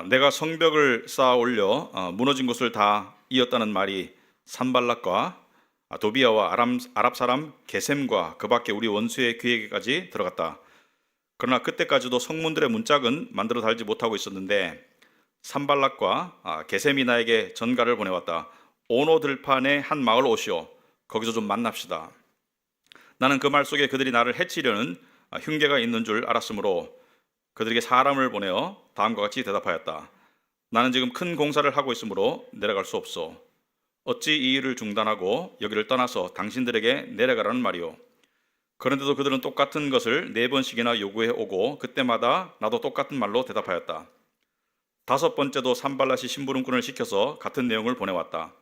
내가 성벽을 쌓아 올려 무너진 곳을 다 이었다는 말이 산발락과 도비아와 아랍 사람 게셈과 그 밖에 우리 원수의 귀에게까지 들어갔다. 그러나 그때까지도 성문들의 문짝은 만들어 달지 못하고 있었는데 산발락과 게셈이 나에게 전가를 보내왔다. 오노 들판의 한 마을 오시오. 거기서 좀 만납시다. 나는 그 말 속에 그들이 나를 해치려는 흉계가 있는 줄 알았으므로 그들에게 사람을 보내어 다음과 같이 대답하였다. 나는 지금 큰 공사를 하고 있으므로 내려갈 수 없어. 어찌 이 일을 중단하고 여기를 떠나서 당신들에게 내려가라는 말이오. 그런데도 그들은 똑같은 것을 4번씩이나 요구해 오고 그때마다 나도 똑같은 말로 대답하였다. 5번째도 산발랏이 심부름꾼을 시켜서 같은 내용을 보내왔다.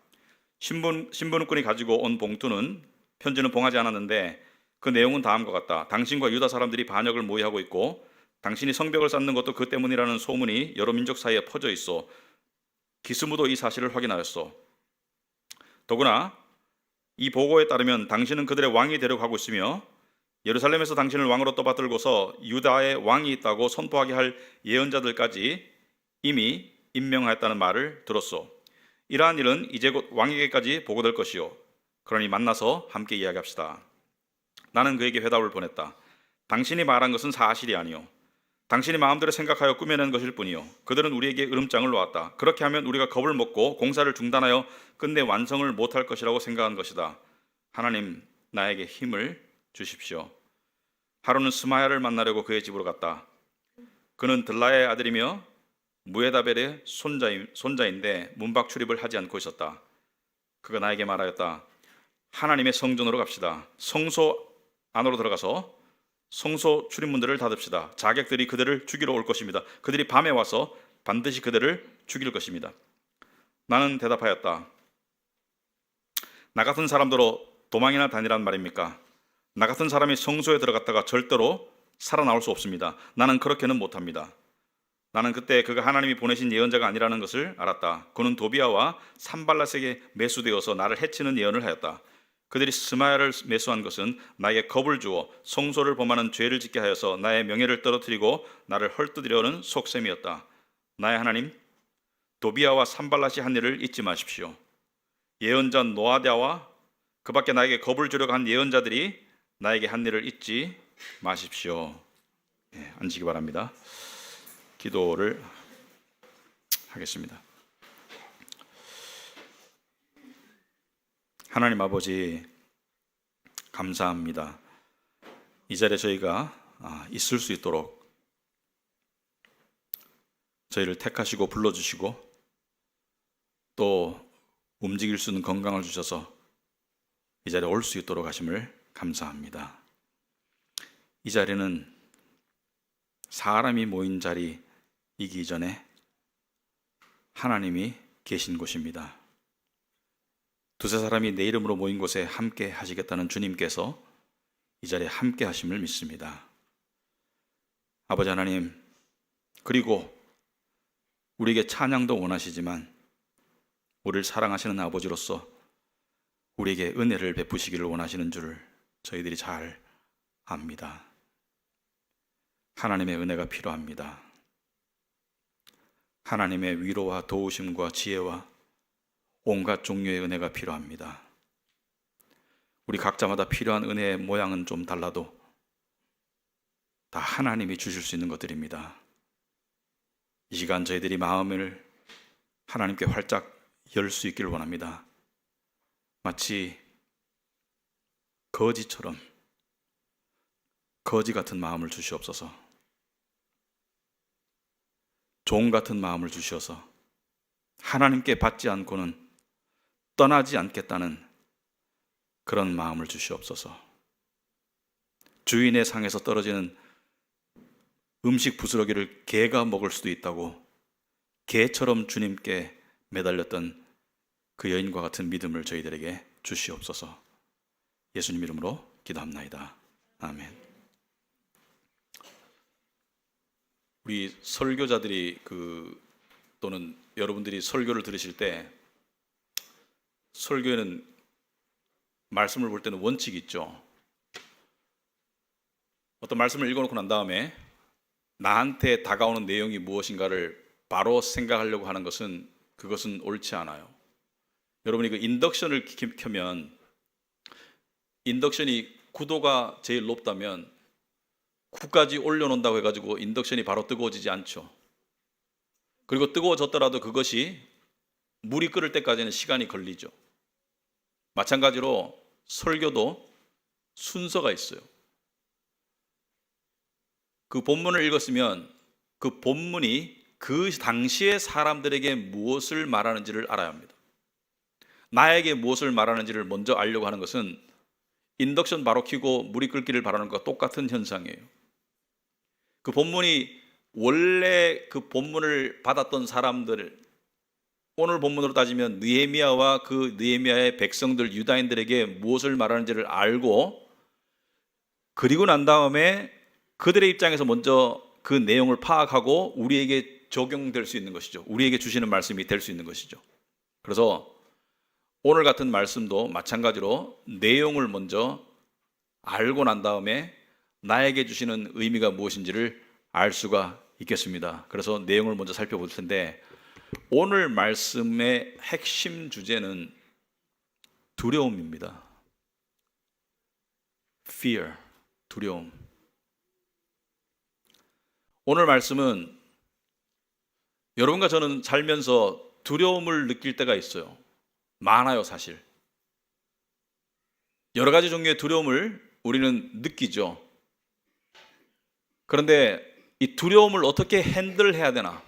심부름꾼이 가지고 온 봉투는 편지는 봉하지 않았는데 그 내용은 다음과 같다. 당신과 유다 사람들이 반역을 모의하고 있고 당신이 성벽을 쌓는 것도 그 때문이라는 소문이 여러 민족 사이에 퍼져 있어. 기스무도 이 사실을 확인하였어. 더구나 이 보고에 따르면 당신은 그들의 왕이 되려고 하고 있으며 예루살렘에서 당신을 왕으로 떠받들고서 유다의 왕이 있다고 선포하게 할 예언자들까지 이미 임명하였다는 말을 들었소. 이러한 일은 이제 곧 왕에게까지 보고될 것이요. 그러니 만나서 함께 이야기합시다. 나는 그에게 회답을 보냈다. 당신이 말한 것은 사실이 아니요. 당신이 마음대로 생각하여 꾸며낸 것일 뿐이요. 그들은 우리에게 으름장을 놓았다. 그렇게 하면 우리가 겁을 먹고 공사를 중단하여 끝내 완성을 못할 것이라고 생각한 것이다. 하나님, 나에게 힘을 주십시오. 하루는 스마야를 만나려고 그의 집으로 갔다. 그는 들라의 아들이며 무에다벨의 손자인데 문밖 출입을 하지 않고 있었다. 그가 나에게 말하였다. 하나님의 성전으로 갑시다. 성소 안으로 들어가서 성소 출입문들을 닫읍시다. 자객들이 그들을 죽이러 올 것입니다. 그들이 밤에 와서 반드시 그들을 죽일 것입니다. 나는 대답하였다. 나 같은 사람들로 도망이나 다니란 말입니까? 나 같은 사람이 성소에 들어갔다가 절대로 살아나올 수 없습니다. 나는 그렇게는 못합니다. 나는 그때 그가 하나님이 보내신 예언자가 아니라는 것을 알았다. 그는 도비아와 산발랏에게 매수되어서 나를 해치는 예언을 하였다. 그들이 스마야를 매수한 것은 나에게 겁을 주어 성소를 범하는 죄를 짓게 하여서 나의 명예를 떨어뜨리고 나를 헐뜯으려는 속셈이었다. 나의 하나님, 도비아와 산발랏이 한 일을 잊지 마십시오. 예언자 노아디아와 그 밖에 나에게 겁을 주려고 한 예언자들이 나에게 한 일을 잊지 마십시오. 앉으시기 바랍니다. 기도를 하겠습니다. 하나님 아버지, 감사합니다. 이 자리에 저희가 있을 수 있도록 저희를 택하시고 불러주시고 또 움직일 수 있는 건강을 주셔서 이 자리에 올 수 있도록 하심을 감사합니다. 이 자리는 사람이 모인 자리이기 이전에 하나님이 계신 곳입니다. 두세 사람이 내 이름으로 모인 곳에 함께 하시겠다는 주님께서 이 자리에 함께 하심을 믿습니다. 아버지 하나님, 그리고 우리에게 찬양도 원하시지만 우리를 사랑하시는 아버지로서 우리에게 은혜를 베푸시기를 원하시는 줄을 저희들이 잘 압니다. 하나님의 은혜가 필요합니다. 하나님의 위로와 도우심과 지혜와 온갖 종류의 은혜가 필요합니다. 우리 각자마다 필요한 은혜의 모양은 좀 달라도 다 하나님이 주실 수 있는 것들입니다. 이 시간 저희들이 마음을 하나님께 활짝 열 수 있기를 원합니다. 마치 거지처럼 거지 같은 마음을 주시옵소서. 종 같은 마음을 주셔서 하나님께 받지 않고는 떠나지 않겠다는 그런 마음을 주시옵소서. 주인의 상에서 떨어지는 음식 부스러기를 개가 먹을 수도 있다고 개처럼 주님께 매달렸던 그 여인과 같은 믿음을 저희들에게 주시옵소서. 예수님 이름으로 기도합나이다. 아멘. 우리 설교자들이 또는 여러분들이 설교를 들으실 때 설교에는 말씀을 볼 때는 원칙이 있죠. 어떤 말씀을 읽어놓고 난 다음에 나한테 다가오는 내용이 무엇인가를 바로 생각하려고 하는 것은 그것은 옳지 않아요. 여러분이 그 인덕션을 켜면 인덕션이 구도가 제일 높다면 9까지 올려놓는다고 해가지고 인덕션이 바로 뜨거워지지 않죠. 그리고 뜨거워졌더라도 그것이 물이 끓을 때까지는 시간이 걸리죠. 마찬가지로 설교도 순서가 있어요. 그 본문을 읽었으면 그 본문이 그 당시의 사람들에게 무엇을 말하는지를 알아야 합니다. 나에게 무엇을 말하는지를 먼저 알려고 하는 것은 인덕션 바로 켜고 물이 끓기를 바라는 것과 똑같은 현상이에요. 그 본문이 원래 그 본문을 받았던 사람들, 오늘 본문으로 따지면 느헤미야와 그 느헤미야의 백성들, 유다인들에게 무엇을 말하는지를 알고, 그리고 난 다음에 그들의 입장에서 먼저 그 내용을 파악하고 우리에게 적용될 수 있는 것이죠. 우리에게 주시는 말씀이 될 수 있는 것이죠. 그래서 오늘 같은 말씀도 마찬가지로 내용을 먼저 알고 난 다음에 나에게 주시는 의미가 무엇인지를 알 수가 있겠습니다. 그래서 내용을 먼저 살펴볼 텐데, 오늘 말씀의 핵심 주제는 두려움입니다. Fear, 두려움. 오늘 말씀은 여러분과 저는 살면서 두려움을 느낄 때가 있어요. 많아요, 사실. 여러 가지 종류의 두려움을 우리는 느끼죠. 그런데 이 두려움을 어떻게 핸들해야 되나?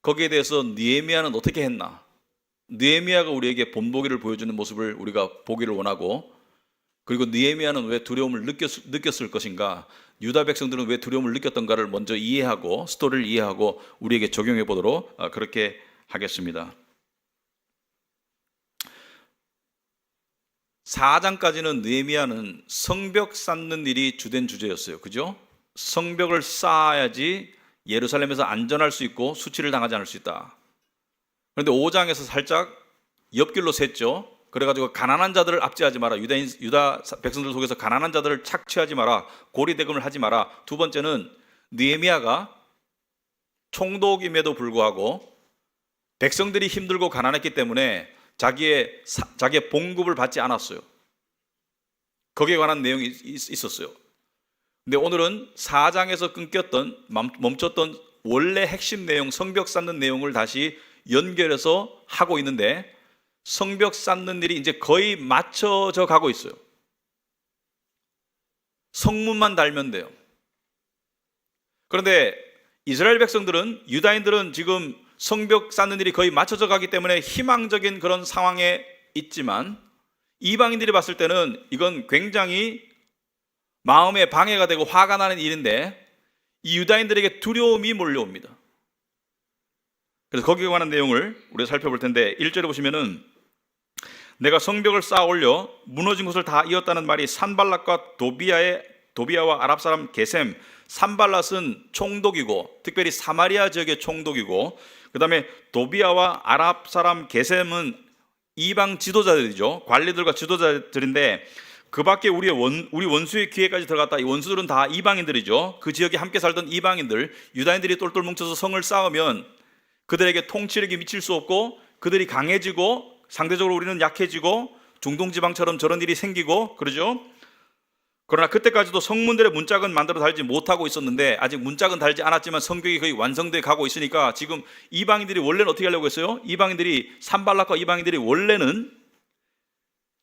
거기에 대해서 느헤미야는 어떻게 했나? 느헤미야가 우리에게 본보기를 보여주는 모습을 우리가 보기를 원하고, 그리고 느헤미야는 왜 두려움을 느꼈을 것인가? 유다 백성들은 왜 두려움을 느꼈던가를 먼저 이해하고, 스토리를 이해하고 우리에게 적용해 보도록 그렇게 하겠습니다. 4장까지는 느헤미야는 성벽 쌓는 일이 주된 주제였어요. 그죠? 성벽을 쌓아야지 예루살렘에서 안전할 수 있고 수치를 당하지 않을 수 있다. 그런데 5장에서 살짝 옆길로 샜죠. 그래가지고 가난한 자들을 압제하지 마라. 유다 백성들 속에서 가난한 자들을 착취하지 마라. 고리대금을 하지 마라. 두 번째는 느헤미야가 총독임에도 불구하고 백성들이 힘들고 가난했기 때문에 자기의 봉급을 받지 않았어요. 거기에 관한 내용이 있었어요. 근데 오늘은 4장에서 멈췄던 원래 핵심 내용, 성벽 쌓는 내용을 다시 연결해서 하고 있는데, 성벽 쌓는 일이 이제 거의 맞춰져 가고 있어요. 성문만 달면 돼요. 그런데 이스라엘 백성들은, 유다인들은 지금 성벽 쌓는 일이 거의 맞춰져 가기 때문에 희망적인 그런 상황에 있지만, 이방인들이 봤을 때는 이건 굉장히 마음에 방해가 되고 화가 나는 일인데, 이 유다인들에게 두려움이 몰려옵니다. 그래서 거기에 관한 내용을 우리가 살펴볼 텐데, 1절에 보시면은 내가 성벽을 쌓아 올려 무너진 곳을 다 이었다는 말이 산발랏과 도비야와 아랍 사람 게셈. 산발랏은 총독이고, 특별히 사마리아 지역의 총독이고, 그 다음에 도비야와 아랍 사람 게셈은 이방 지도자들이죠. 관리들과 지도자들인데, 그 밖에 우리 원수의 귀에까지 들어갔다. 이 원수들은 다 이방인들이죠. 그 지역에 함께 살던 이방인들, 유다인들이 똘똘 뭉쳐서 성을 쌓으면 그들에게 통치력이 미칠 수 없고, 그들이 강해지고 상대적으로 우리는 약해지고 중동지방처럼 저런 일이 생기고 그러죠. 그러나 그때까지도 성문들의 문짝은 만들어 달지 못하고 있었는데, 아직 문짝은 달지 않았지만 성벽이 거의 완성돼 가고 있으니까 지금 이방인들이 원래는 어떻게 하려고 했어요? 산발락과 이방인들이 원래는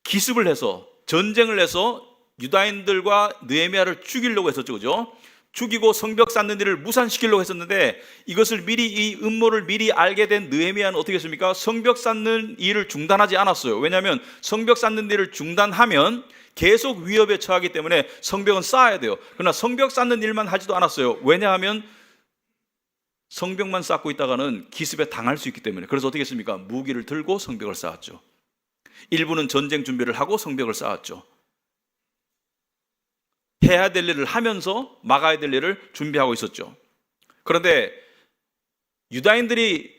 기습을 해서, 전쟁을 해서 유다인들과 느헤미야를 죽이려고 했었죠. 그죠? 죽이고 성벽 쌓는 일을 무산시키려고 했었는데, 이것을 이 음모를 미리 알게 된 느헤미야는 어떻게 했습니까? 성벽 쌓는 일을 중단하지 않았어요. 왜냐하면 성벽 쌓는 일을 중단하면 계속 위협에 처하기 때문에 성벽은 쌓아야 돼요. 그러나 성벽 쌓는 일만 하지도 않았어요. 왜냐하면 성벽만 쌓고 있다가는 기습에 당할 수 있기 때문에. 그래서 어떻게 했습니까? 무기를 들고 성벽을 쌓았죠. 일부는 전쟁 준비를 하고 성벽을 쌓았죠. 해야 될 일을 하면서 막아야 될 일을 준비하고 있었죠. 그런데 유다인들이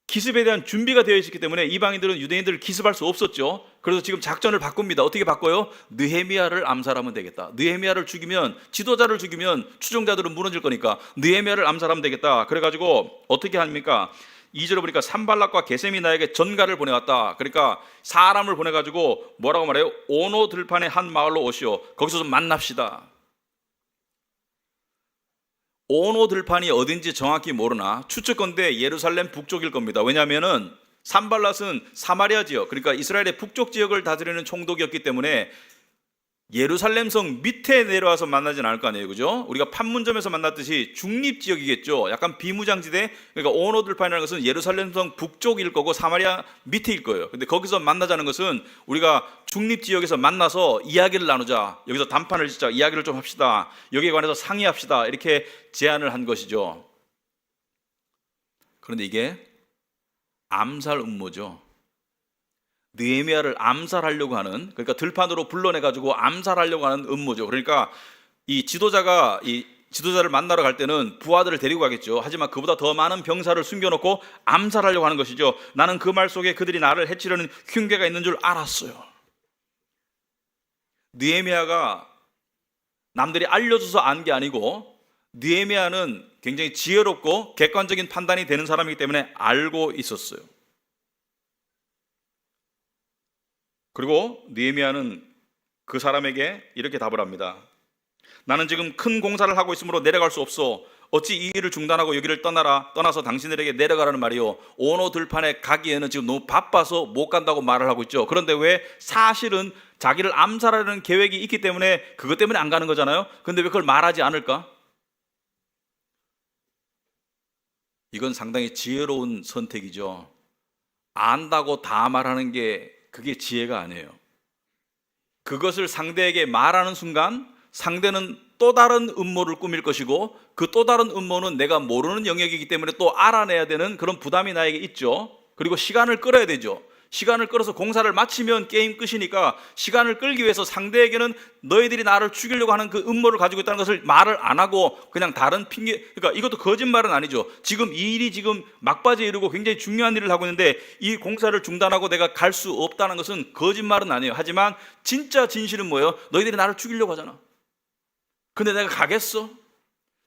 기습에 대한 준비가 되어 있었기 때문에 이방인들은 유대인들을 기습할 수 없었죠. 그래서 지금 작전을 바꿉니다. 어떻게 바꿔요? 느헤미야를 암살하면 되겠다. 느헤미야를 죽이면, 지도자를 죽이면 추종자들은 무너질 거니까 느헤미야를 암살하면 되겠다. 그래가지고 어떻게 합니까? 2절에 보니까 산발락과 게셈이 나에게 전가를 보내왔다. 그러니까 사람을 보내가지고 뭐라고 말해요? 오노 들판의 한 마을로 오시오. 거기서 좀 만납시다. 오노 들판이 어딘지 정확히 모르나 추측건데 예루살렘 북쪽일 겁니다. 왜냐하면은 산발랏은 사마리아 지역, 그러니까 이스라엘의 북쪽 지역을 다스리는 총독이었기 때문에 예루살렘 성 밑에 내려와서 만나진 않을 거 아니에요, 그죠? 우리가 판문점에서 만났듯이 중립 지역이겠죠. 약간 비무장지대. 그러니까 오노 들판이라는 것은 예루살렘 성 북쪽일 거고 사마리아 밑에일 거예요. 근데 거기서 만나자는 것은 우리가 중립 지역에서 만나서 이야기를 나누자, 여기서 담판을 짓자, 이야기를 좀 합시다, 여기에 관해서 상의합시다, 이렇게 제안을 한 것이죠. 그런데 이게 암살 음모죠. 느헤미야를 암살하려고 하는, 그러니까 들판으로 불러내가지고 암살하려고 하는 음모죠. 그러니까 이 지도자를 만나러 갈 때는 부하들을 데리고 가겠죠. 하지만 그보다 더 많은 병사를 숨겨놓고 암살하려고 하는 것이죠. 나는 그 말 속에 그들이 나를 해치려는 흉계가 있는 줄 알았어요. 느헤미야가 남들이 알려줘서 안 게 아니고, 느헤미야는 굉장히 지혜롭고 객관적인 판단이 되는 사람이기 때문에 알고 있었어요. 그리고 느헤미야는 그 사람에게 이렇게 답을 합니다. 나는 지금 큰 공사를 하고 있으므로 내려갈 수 없어. 어찌 이 일을 중단하고 여기를 떠나서 당신들에게 내려가라는 말이요. 오노 들판에 가기에는 지금 너무 바빠서 못 간다고 말을 하고 있죠. 그런데 왜 사실은 자기를 암살하려는 계획이 있기 때문에 그것 때문에 안 가는 거잖아요. 그런데 왜 그걸 말하지 않을까? 이건 상당히 지혜로운 선택이죠. 안다고 다 말하는 게 그게 지혜가 아니에요. 그것을 상대에게 말하는 순간 상대는 또 다른 음모를 꾸밀 것이고, 그 또 다른 음모는 내가 모르는 영역이기 때문에 또 알아내야 되는 그런 부담이 나에게 있죠. 그리고 시간을 끌어야 되죠. 시간을 끌어서 공사를 마치면 게임 끝이니까 시간을 끌기 위해서 상대에게는 너희들이 나를 죽이려고 하는 그 음모를 가지고 있다는 것을 말을 안 하고 그냥 다른 핑계, 그러니까 이것도 거짓말은 아니죠. 지금 이 일이 지금 막바지에 이르고 굉장히 중요한 일을 하고 있는데 이 공사를 중단하고 내가 갈 수 없다는 것은 거짓말은 아니에요. 하지만 진짜 진실은 뭐예요? 너희들이 나를 죽이려고 하잖아. 근데 내가 가겠어?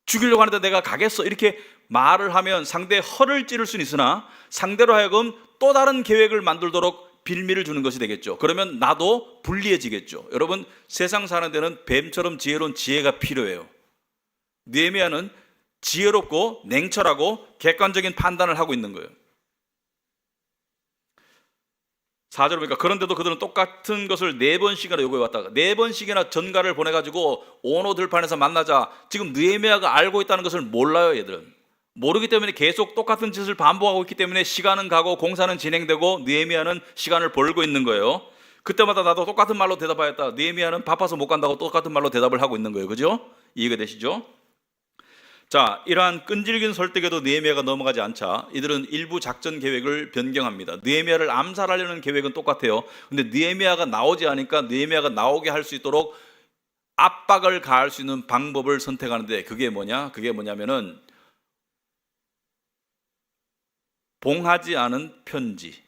죽이려고 하는데 내가 가겠어? 이렇게 말을 하면 상대의 허를 찌를 수는 있으나 상대로 하여금 또 다른 계획을 만들도록 빌미를 주는 것이 되겠죠. 그러면 나도 불리해지겠죠. 여러분, 세상 사는 데는 뱀처럼 지혜로운 지혜가 필요해요. 느헤미야는 지혜롭고 냉철하고 객관적인 판단을 하고 있는 거예요. 4절 보니까 그런데도 그들은 똑같은 것을 4번씩이나 요구해왔다가 4번씩이나 전가를 보내가지고 오노 들판에서 만나자. 지금 느헤미야가 알고 있다는 것을 몰라요. 얘들은 모르기 때문에 계속 똑같은 짓을 반복하고 있기 때문에 시간은 가고 공사는 진행되고 느헤미야는 시간을 벌고 있는 거예요. 그때마다 나도 똑같은 말로 대답하였다. 느헤미야는 바빠서 못 간다고 똑같은 말로 대답을 하고 있는 거예요. 그죠? 이해가 되시죠? 자, 이러한 끈질긴 설득에도 느헤미야가 넘어가지 않자 이들은 일부 작전 계획을 변경합니다. 느헤미야를 암살하려는 계획은 똑같아요. 근데 느헤미야가 나오지 않으니까 느헤미야가 나오게 할 수 있도록 압박을 가할 수 있는 방법을 선택하는데 그게 뭐냐? 그게 뭐냐면은 봉하지 않은 편지.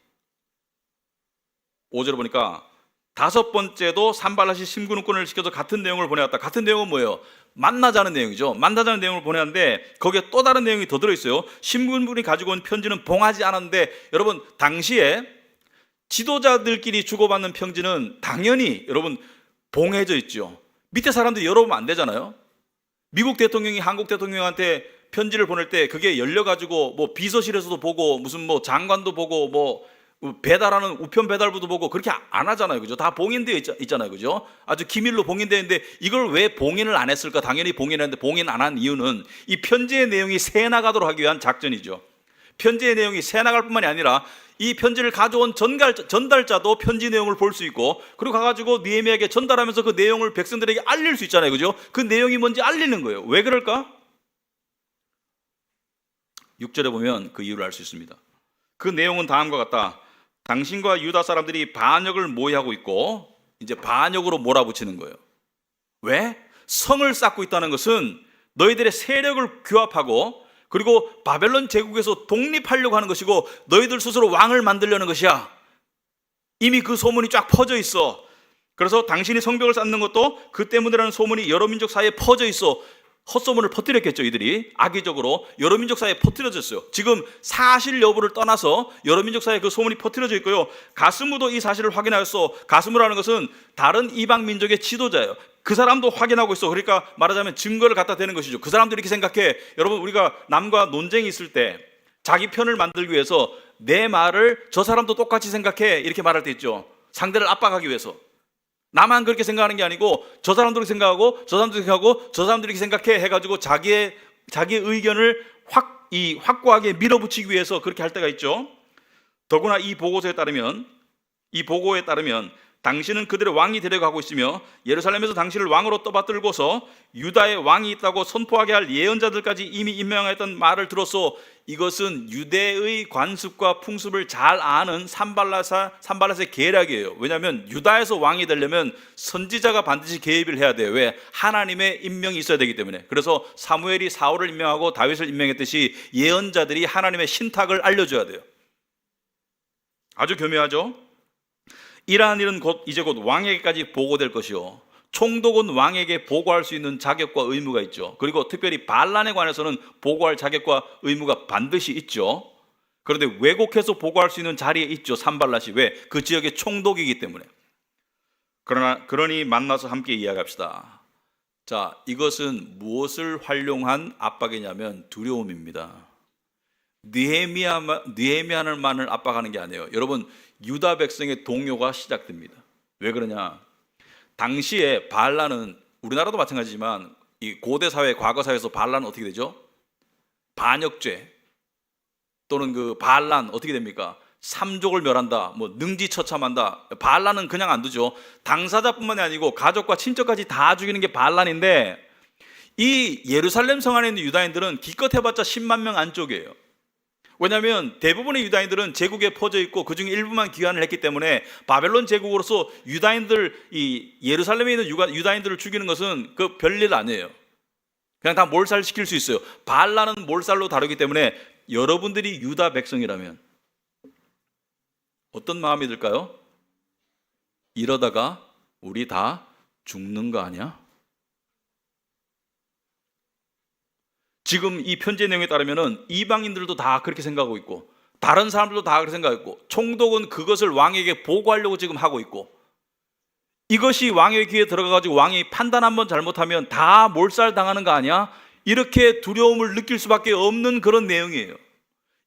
5절을 보니까 5번째도 산발랏이 심부름꾼을 시켜서 같은 내용을 보내왔다. 같은 내용은 뭐예요? 만나자는 내용이죠. 만나자는 내용을 보내왔는데 거기에 또 다른 내용이 더 들어있어요. 신분분이 가지고 온 편지는 봉하지 않았는데, 여러분 당시에 지도자들끼리 주고받는 편지는 당연히 여러분 봉해져 있죠. 밑에 사람들이 열어보면 안 되잖아요. 미국 대통령이 한국 대통령한테 편지를 보낼 때 그게 열려가지고 뭐 비서실에서도 보고 무슨 뭐 장관도 보고 뭐 배달하는 우편 배달부도 보고 그렇게 안 하잖아요. 그죠? 다 봉인되어 있잖아요. 그죠? 아주 기밀로 봉인되어 있는데 이걸 왜 봉인을 안 했을까? 당연히 봉인했는데 봉인 안 한 이유는 이 편지의 내용이 새 나가도록 하기 위한 작전이죠. 편지의 내용이 새 나갈 뿐만이 아니라 이 편지를 가져온 전달자도 편지 내용을 볼 수 있고, 그리고 가가지고 느헤미야에게 전달하면서 그 내용을 백성들에게 알릴 수 있잖아요. 그죠? 그 내용이 뭔지 알리는 거예요. 왜 그럴까? 6절에 보면 그 이유를 알 수 있습니다. 그 내용은 다음과 같다. 당신과 유다 사람들이 반역을 모의하고 있고, 이제 반역으로 몰아붙이는 거예요. 왜? 성을 쌓고 있다는 것은 너희들의 세력을 규합하고 그리고 바벨론 제국에서 독립하려고 하는 것이고 너희들 스스로 왕을 만들려는 것이야. 이미 그 소문이 쫙 퍼져 있어. 그래서 당신이 성벽을 쌓는 것도 그 때문이라는 소문이 여러 민족 사이에 퍼져 있어. 헛소문을 퍼뜨렸겠죠. 이들이 악의적으로 여러 민족 사이에 퍼뜨려졌어요. 지금 사실 여부를 떠나서 여러 민족 사이에 그 소문이 퍼뜨려져 있고요. 가스무도 이 사실을 확인하였어. 가스무라는 것은 다른 이방 민족의 지도자예요. 그 사람도 확인하고 있어. 그러니까 말하자면 증거를 갖다 대는 것이죠. 그 사람도 이렇게 생각해. 여러분, 우리가 남과 논쟁이 있을 때 자기 편을 만들기 위해서 내 말을 저 사람도 똑같이 생각해 이렇게 말할 때 있죠. 상대를 압박하기 위해서. 나만 그렇게 생각하는 게 아니고 저 사람도 그렇게 생각하고 저 사람도 생각하고 저 사람도 이렇게 생각해 해가지고 자기의 의견을 확고하게 밀어붙이기 위해서 그렇게 할 때가 있죠. 더구나 이 보고에 따르면 당신은 그들의 왕이 되려고 하고 있으며 예루살렘에서 당신을 왕으로 떠받들고서 유다의 왕이 있다고 선포하게 할 예언자들까지 이미 임명하였던 말을 들었소. 이것은 유대의 관습과 풍습을 잘 아는 산발랏의 계략이에요. 왜냐하면 유다에서 왕이 되려면 선지자가 반드시 개입을 해야 돼요. 왜? 하나님의 임명이 있어야 되기 때문에. 그래서 사무엘이 사울을 임명하고 다윗을 임명했듯이 예언자들이 하나님의 신탁을 알려줘야 돼요. 아주 교묘하죠? 이러한 일은 이제 곧 왕에게까지 보고될 것이요, 총독은 왕에게 보고할 수 있는 자격과 의무가 있죠. 그리고 특별히 반란에 관해서는 보고할 자격과 의무가 반드시 있죠. 그런데 왜곡해서 보고할 수 있는 자리에 있죠. 산발랏이. 왜? 그 지역의 총독이기 때문에. 그러니 만나서 함께 이야기합시다. 자, 이것은 무엇을 활용한 압박이냐면 두려움입니다. 느헤미야만을 압박하는 게 아니에요. 여러분, 유다 백성의 동요가 시작됩니다. 왜 그러냐? 당시에 반란은, 우리나라도 마찬가지지만 이 고대 사회, 과거 사회에서 반란은 어떻게 되죠? 반역죄 또는 그 반란 어떻게 됩니까? 삼족을 멸한다, 뭐 능지처참한다. 반란은 그냥 안 두죠. 당사자뿐만이 아니고 가족과 친척까지 다 죽이는 게 반란인데, 이 예루살렘 성 안에 있는 유다인들은 기껏 해봤자 10만 명 안쪽이에요. 왜냐하면 대부분의 유다인들은 제국에 퍼져 있고 그중에 일부만 귀환을 했기 때문에 바벨론 제국으로서 이 예루살렘에 있는 유다인들을 죽이는 것은 그 별일 아니에요. 그냥 다 몰살시킬 수 있어요. 반란은 몰살로 다루기 때문에 여러분들이 유다 백성이라면 어떤 마음이 들까요? 이러다가 우리 다 죽는 거 아니야? 지금 이 편지의 내용에 따르면 이방인들도 다 그렇게 생각하고 있고 다른 사람들도 다 그렇게 생각하고 총독은 그것을 왕에게 보고하려고 지금 하고 있고, 이것이 왕의 귀에 들어가가지고 왕이 판단 한번 잘못하면 다 몰살당하는 거 아니야? 이렇게 두려움을 느낄 수밖에 없는 그런 내용이에요.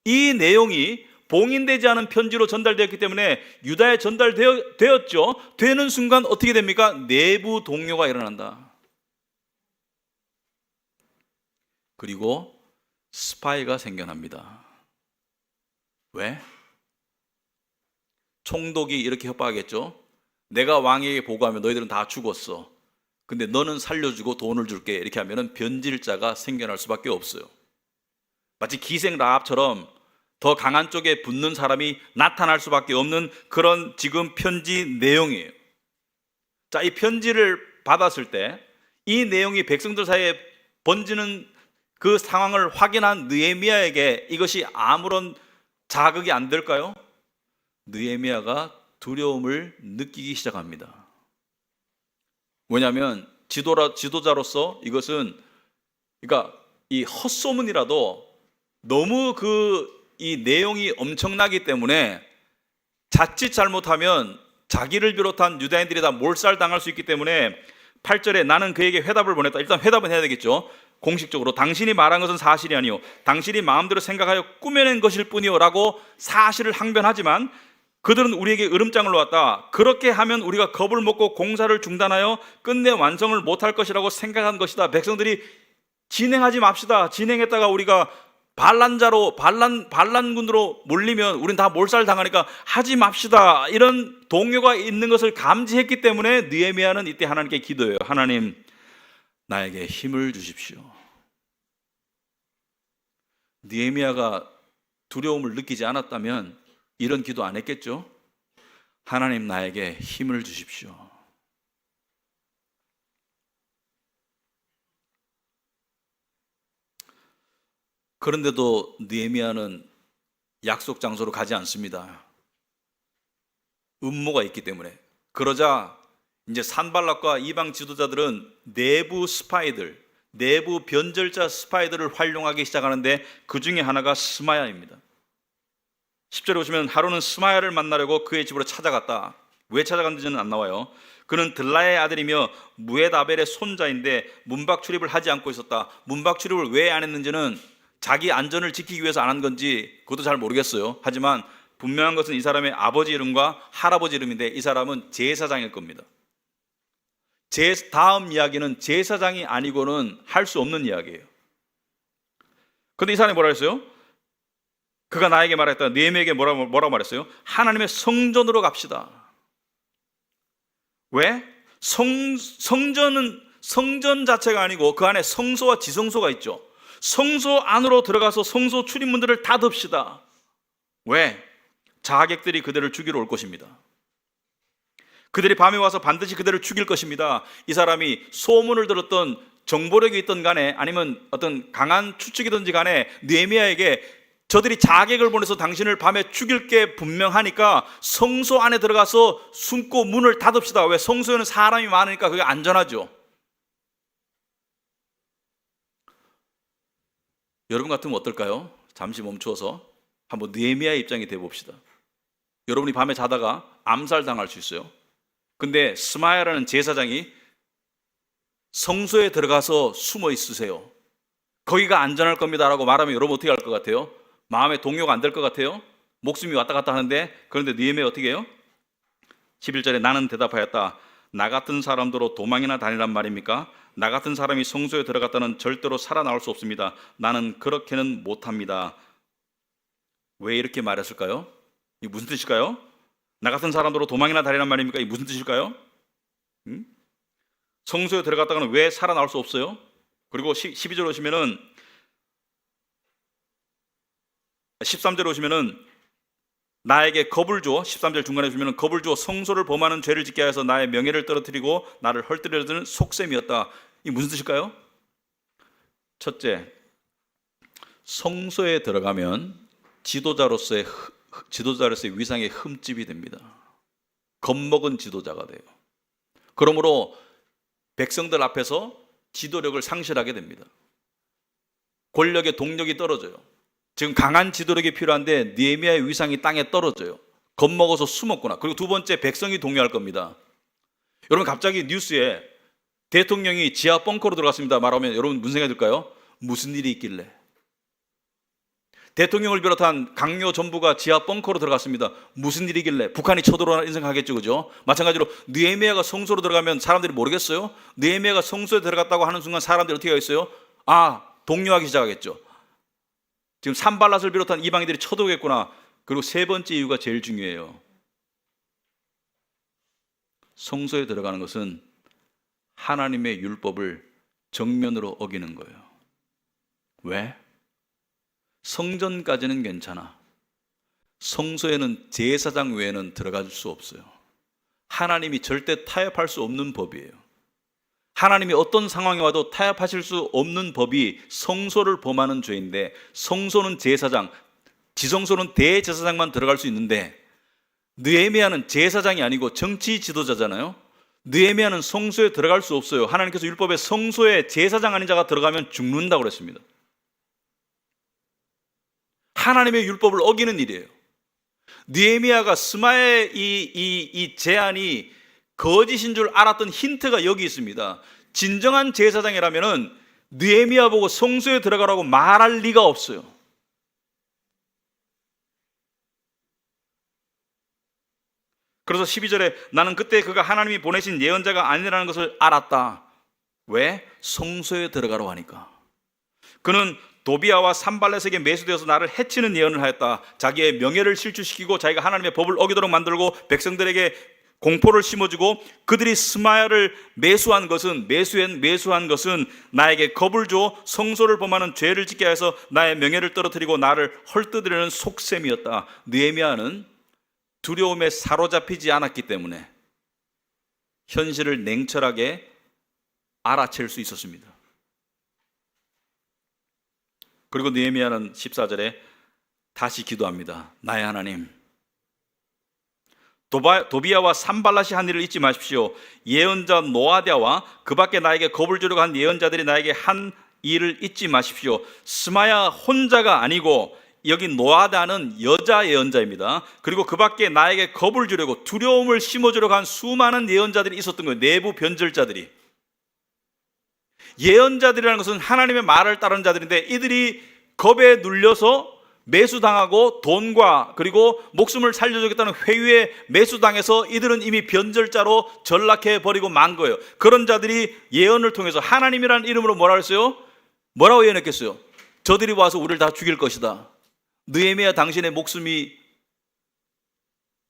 이 내용이 봉인되지 않은 편지로 전달되었기 때문에 유다에 전달되었죠. 되는 순간 어떻게 됩니까? 내부 동요가 일어난다. 그리고 스파이가 생겨납니다. 왜? 총독이 이렇게 협박하겠죠. 내가 왕에게 보고하면 너희들은 다 죽었어. 근데 너는 살려주고 돈을 줄게. 이렇게 하면 변질자가 생겨날 수밖에 없어요. 마치 기생 라합처럼 더 강한 쪽에 붙는 사람이 나타날 수밖에 없는 그런 지금 편지 내용이에요. 자, 이 편지를 받았을 때 이 내용이 백성들 사이에 번지는 그 상황을 확인한 느헤미야에게 이것이 아무런 자극이 안 될까요? 느헤미야가 두려움을 느끼기 시작합니다. 왜냐하면 지도자로서 이것은, 그러니까 이 헛소문이라도 너무 이 내용이 엄청나기 때문에 자칫 잘못하면 자기를 비롯한 유다인들이 다 몰살당할 수 있기 때문에 8절에 나는 그에게 회답을 보냈다. 일단 회답은 해야 되겠죠. 공식적으로 당신이 말한 것은 사실이 아니요 당신이 마음대로 생각하여 꾸며낸 것일 뿐이요 라고 사실을 항변하지만, 그들은 우리에게 으름장을 놓았다. 그렇게 하면 우리가 겁을 먹고 공사를 중단하여 끝내 완성을 못할 것이라고 생각한 것이다. 백성들이 진행하지 맙시다. 진행했다가 우리가 반란군으로 몰리면 우린 다 몰살당하니까 하지 맙시다. 이런 동요가 있는 것을 감지했기 때문에 느헤미야는 이때 하나님께 기도해요. 하나님, 나에게 힘을 주십시오. 느헤미야가 두려움을 느끼지 않았다면 이런 기도 안 했겠죠? 하나님, 나에게 힘을 주십시오. 그런데도 느헤미야는 약속 장소로 가지 않습니다. 음모가 있기 때문에. 그러자 이제 산발락과 이방 지도자들은 내부 스파이들, 내부 변절자 스파이들을 활용하기 시작하는데 그 중에 하나가 스마야입니다. 10절에 보시면 하루는 스마야를 만나려고 그의 집으로 찾아갔다. 왜 찾아갔는지는 안 나와요. 그는 들라의 아들이며 무에다벨의 손자인데 문밖 출입을 하지 않고 있었다. 문밖 출입을 왜 안 했는지는 자기 안전을 지키기 위해서 안 한 건지 그것도 잘 모르겠어요. 하지만 분명한 것은 이 사람의 아버지 이름과 할아버지 이름인데 이 사람은 제사장일 겁니다. 다음 이야기는 제사장이 아니고는 할 수 없는 이야기예요. 그런데 이 사람이 뭐라 했어요? 그가 나에게 말했다. 느헤미야에게 뭐라고 말했어요? 하나님의 성전으로 갑시다. 왜? 성전은 성전 자체가 아니고 그 안에 성소와 지성소가 있죠. 성소 안으로 들어가서 성소 출입문들을 닫읍시다. 왜? 자객들이 그들을 죽이러 올 것입니다. 그들이 밤에 와서 반드시 그들을 죽일 것입니다. 이 사람이 소문을 들었던 정보력이 있던 간에 아니면 어떤 강한 추측이든지 간에 느헤미야에게 저들이 자객을 보내서 당신을 밤에 죽일 게 분명하니까 성소 안에 들어가서 숨고 문을 닫읍시다. 왜? 성소에는 사람이 많으니까 그게 안전하죠. 여러분 같으면 어떨까요? 잠시 멈추어서 한번 느헤미야의 입장이 돼 봅시다. 여러분이 밤에 자다가 암살당할 수 있어요. 근데 스마야라는 제사장이 성소에 들어가서 숨어 있으세요. 거기가 안전할 겁니다 라고 말하면 여러분 어떻게 할 것 같아요? 마음에 동요가 안 될 것 같아요? 목숨이 왔다 갔다 하는데. 그런데 느헤미야 어떻게 해요? 11절에 나는 대답하였다. 나 같은 사람들로 도망이나 다니란 말입니까? 나 같은 사람이 성소에 들어갔다는 절대로 살아나올 수 없습니다. 나는 그렇게는 못합니다. 왜 이렇게 말했을까요? 이게 무슨 뜻일까요? 나 같은 사람들로 도망이나 다니란 말입니까? 이게 무슨 뜻일까요? 성소에 들어갔다가는 왜 살아나올 수 없어요? 그리고 12절 오시면은 13절 오시면은 나에게 겁을 줘. 13절 중간에 보시면은 겁을 줘 성소를 범하는 죄를 짓게 하여서 나의 명예를 떨어뜨리고 나를 헐뜯으려는 속셈이었다. 이게 무슨 뜻일까요? 첫째, 성소에 들어가면 지도자로서의 위상에 흠집이 됩니다. 겁먹은 지도자가 돼요. 그러므로 백성들 앞에서 지도력을 상실하게 됩니다. 권력의 동력이 떨어져요. 지금 강한 지도력이 필요한데 느헤미야의 위상이 땅에 떨어져요. 겁먹어서 숨었구나. 그리고 두 번째, 백성이 동요할 겁니다. 여러분 갑자기 뉴스에 대통령이 지하 벙커로 들어갔습니다 말하면 여러분 무슨 생각이 들까요? 무슨 일이 있길래? 대통령을 비롯한 강요 전부가 지하 벙커로 들어갔습니다. 무슨 일이길래? 북한이 쳐들어오나 생각하겠죠, 그죠? 마찬가지로 느헤미야가 성소로 들어가면 사람들이 모르겠어요? 느헤미야가 성소에 들어갔다고 하는 순간 사람들이 어떻게 하겠어요? 동요하기 시작하겠죠. 지금 산발랏을 비롯한 이방인들이 쳐들어오겠구나. 그리고 세 번째 이유가 제일 중요해요. 성소에 들어가는 것은 하나님의 율법을 정면으로 어기는 거예요. 왜? 성전까지는 괜찮아. 성소에는 제사장 외에는 들어갈 수 없어요. 하나님이 절대 타협할 수 없는 법이에요. 하나님이 어떤 상황에 와도 타협하실 수 없는 법이 성소를 범하는 죄인데, 성소는 제사장, 지성소는 대제사장만 들어갈 수 있는데 느헤미야는 제사장이 아니고 정치 지도자잖아요. 느헤미야는 성소에 들어갈 수 없어요. 하나님께서 율법에 성소에 제사장 아닌 자가 들어가면 죽는다고 그랬습니다. 하나님의 율법을 어기는 일이에요. 느헤미야가 스마야의 이 제안이 거짓인 줄 알았던 힌트가 여기 있습니다. 진정한 제사장이라면은 느헤미야 보고 성소에 들어가라고 말할 리가 없어요. 그래서 12절에 나는 그때 그가 하나님이 보내신 예언자가 아니라는 것을 알았다. 왜? 성소에 들어가라고 하니까. 그는 도비야와 산발렛에게 매수되어서 나를 해치는 예언을 하였다. 자기의 명예를 실추시키고 자기가 하나님의 법을 어기도록 만들고 백성들에게 공포를 심어주고 그들이 스마야를 매수한 것은 나에게 겁을 줘 성소를 범하는 죄를 짓게 해서 나의 명예를 떨어뜨리고 나를 헐뜯으려는 속셈이었다. 느헤미야는 두려움에 사로잡히지 않았기 때문에 현실을 냉철하게 알아챌 수 있었습니다. 그리고 느헤미야는 14절에 다시 기도합니다. 나의 하나님, 도비야와 산발랏이 한 일을 잊지 마십시오. 예언자 노아디아와 그 밖에 나에게 겁을 주려고 한 예언자들이 나에게 한 일을 잊지 마십시오. 스마야 혼자가 아니고 여기 노아디아는 여자 예언자입니다. 그리고 그 밖에 나에게 겁을 주려고 두려움을 심어주려고 한 수많은 예언자들이 있었던 거예요. 내부 변절자들이. 예언자들이라는 것은 하나님의 말을 따르는 자들인데 이들이 겁에 눌려서 매수당하고 돈과 그리고 목숨을 살려주겠다는 회유에 매수당해서 이들은 이미 변절자로 전락해 버리고 만 거예요. 그런 자들이 예언을 통해서 하나님이라는 이름으로 뭐라 그랬어요? 뭐라고 예언했겠어요? 저들이 와서 우리를 다 죽일 것이다. 느헤미야 당신의 목숨이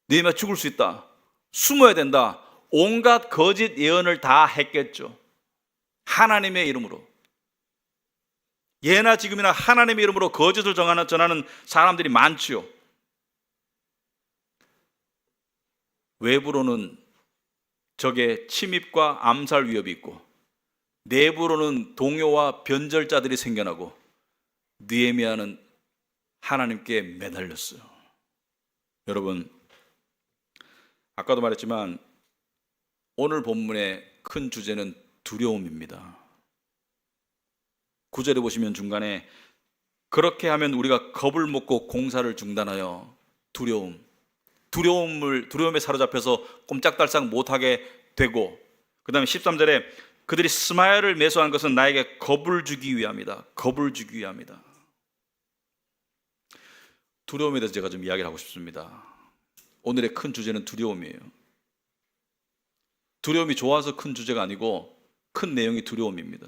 느헤미야 죽을 수 있다. 숨어야 된다. 온갖 거짓 예언을 다 했겠죠. 하나님의 이름으로. 예나 지금이나 하나님의 이름으로 거짓을 전하는 사람들이 많지요. 외부로는 적의 침입과 암살 위협이 있고 내부로는 동요와 변절자들이 생겨나고 느헤미야는 하나님께 매달렸어요. 여러분, 아까도 말했지만 오늘 본문의 큰 주제는 두려움입니다. 9절에 보시면 중간에 그렇게 하면 우리가 겁을 먹고 공사를 중단하여 두려움에 사로잡혀서 꼼짝달싹 못하게 되고, 그 다음에 13절에 그들이 스마야를 매수한 것은 나에게 겁을 주기 위함이다. 겁을 주기 위함이다. 두려움에 대해서 제가 좀 이야기를 하고 싶습니다. 오늘의 큰 주제는 두려움이에요. 두려움이 좋아서 큰 주제가 아니고 큰 내용이 두려움입니다.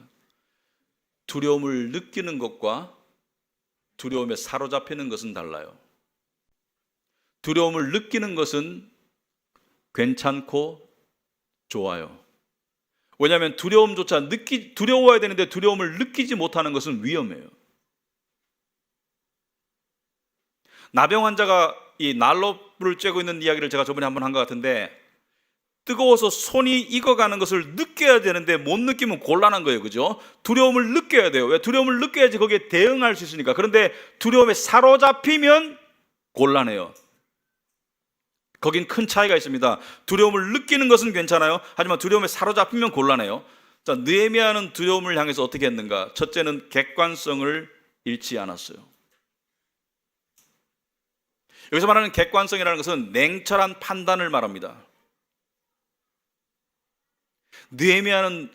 두려움을 느끼는 것과 두려움에 사로잡히는 것은 달라요. 두려움을 느끼는 것은 괜찮고 좋아요. 왜냐하면 두려움조차 두려워야 되는데 두려움을 느끼지 못하는 것은 위험해요. 나병 환자가 이 난로불을 쬐고 있는 이야기를 제가 저번에 한번 한 것 같은데, 뜨거워서 손이 익어가는 것을 느껴야 되는데 못 느끼면 곤란한 거예요. 그죠? 두려움을 느껴야 돼요. 왜? 두려움을 느껴야지 거기에 대응할 수 있으니까. 그런데 두려움에 사로잡히면 곤란해요. 거긴 큰 차이가 있습니다. 두려움을 느끼는 것은 괜찮아요. 하지만 두려움에 사로잡히면 곤란해요. 자, 느헤미야는 두려움을 향해서 어떻게 했는가? 첫째는 객관성을 잃지 않았어요. 여기서 말하는 객관성이라는 것은 냉철한 판단을 말합니다. 느헤미야는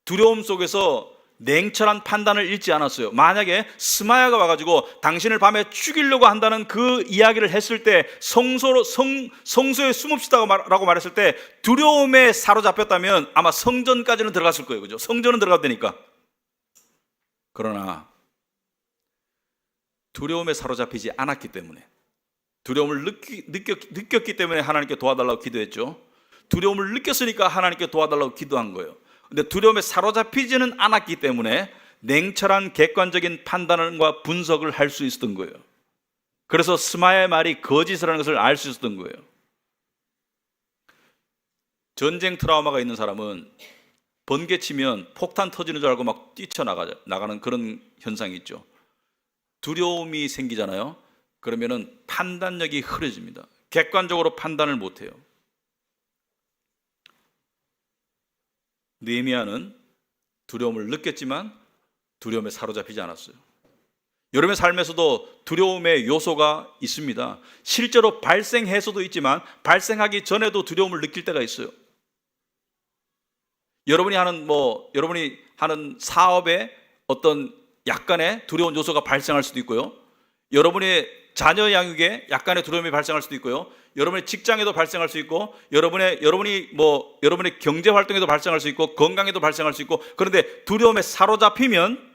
두려움 속에서 냉철한 판단을 잃지 않았어요. 만약에 스마야가 와가지고 당신을 밤에 죽이려고 한다는 그 이야기를 했을 때, 성소에 숨읍시다라고 말했을 때 두려움에 사로잡혔다면 아마 성전까지는 들어갔을 거예요. 그죠? 성전은 들어가도 되니까. 그러나 두려움에 사로잡히지 않았기 때문에, 두려움을 느꼈기 때문에 하나님께 도와달라고 기도했죠. 두려움을 느꼈으니까 하나님께 도와달라고 기도한 거예요. 근데 두려움에 사로잡히지는 않았기 때문에 냉철한 객관적인 판단과 분석을 할 수 있었던 거예요. 그래서 스마야의 말이 거짓이라는 것을 알 수 있었던 거예요. 전쟁 트라우마가 있는 사람은 번개치면 폭탄 터지는 줄 알고 막 뛰쳐나가는 그런 현상이 있죠. 두려움이 생기잖아요. 그러면은 판단력이 흐려집니다. 객관적으로 판단을 못해요. 느헤미야는 두려움을 느꼈지만 두려움에 사로잡히지 않았어요. 여러분의 삶에서도 두려움의 요소가 있습니다. 실제로 발생해서도 있지만 발생하기 전에도 두려움을 느낄 때가 있어요. 여러분이 하는 사업에 어떤 약간의 두려운 요소가 발생할 수도 있고요. 여러분의 자녀 양육에 약간의 두려움이 발생할 수도 있고요. 여러분의 직장에도 발생할 수 있고, 여러분의 경제 활동에도 발생할 수 있고, 건강에도 발생할 수 있고. 그런데 두려움에 사로잡히면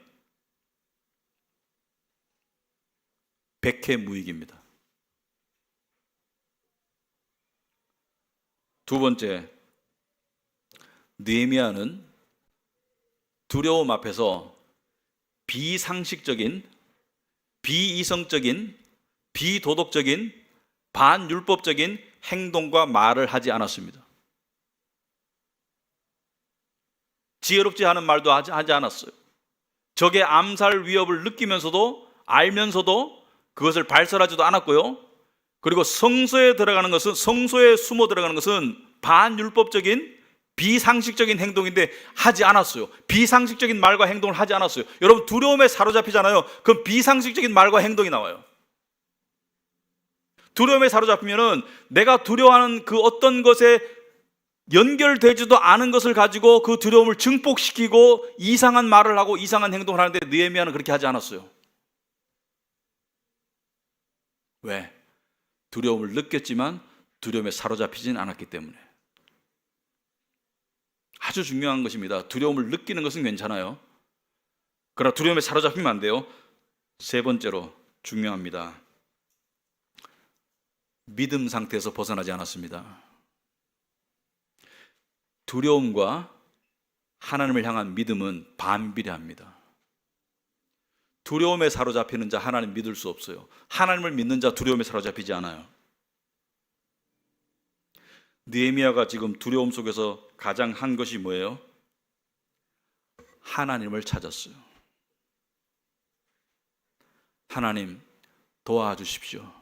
백해무익입니다. 두 번째, 느헤미야는 두려움 앞에서 비상식적인, 비이성적인, 비도덕적인, 반율법적인 행동과 말을 하지 않았습니다. 지혜롭지 않은 말도 하지 않았어요. 적의 암살 위협을 느끼면서도 알면서도 그것을 발설하지도 않았고요. 그리고 성소에 들어가는 것은, 성소에 숨어 들어가는 것은 반율법적인 비상식적인 행동인데 하지 않았어요. 비상식적인 말과 행동을 하지 않았어요. 여러분, 두려움에 사로잡히잖아요. 그럼 비상식적인 말과 행동이 나와요. 두려움에 사로잡히면은 내가 두려워하는 그 어떤 것에 연결되지도 않은 것을 가지고 그 두려움을 증폭시키고 이상한 말을 하고 이상한 행동을 하는데, 느헤미야는 그렇게 하지 않았어요. 왜? 두려움을 느꼈지만 두려움에 사로잡히진 않았기 때문에. 아주 중요한 것입니다. 두려움을 느끼는 것은 괜찮아요. 그러나 두려움에 사로잡히면 안 돼요. 세 번째로 중요합니다. 믿음 상태에서 벗어나지 않았습니다. 두려움과 하나님을 향한 믿음은 반비례합니다. 두려움에 사로잡히는 자 하나님 믿을 수 없어요. 하나님을 믿는 자 두려움에 사로잡히지 않아요. 느헤미야가 지금 두려움 속에서 가장 한 것이 뭐예요? 하나님을 찾았어요. 하나님 도와주십시오.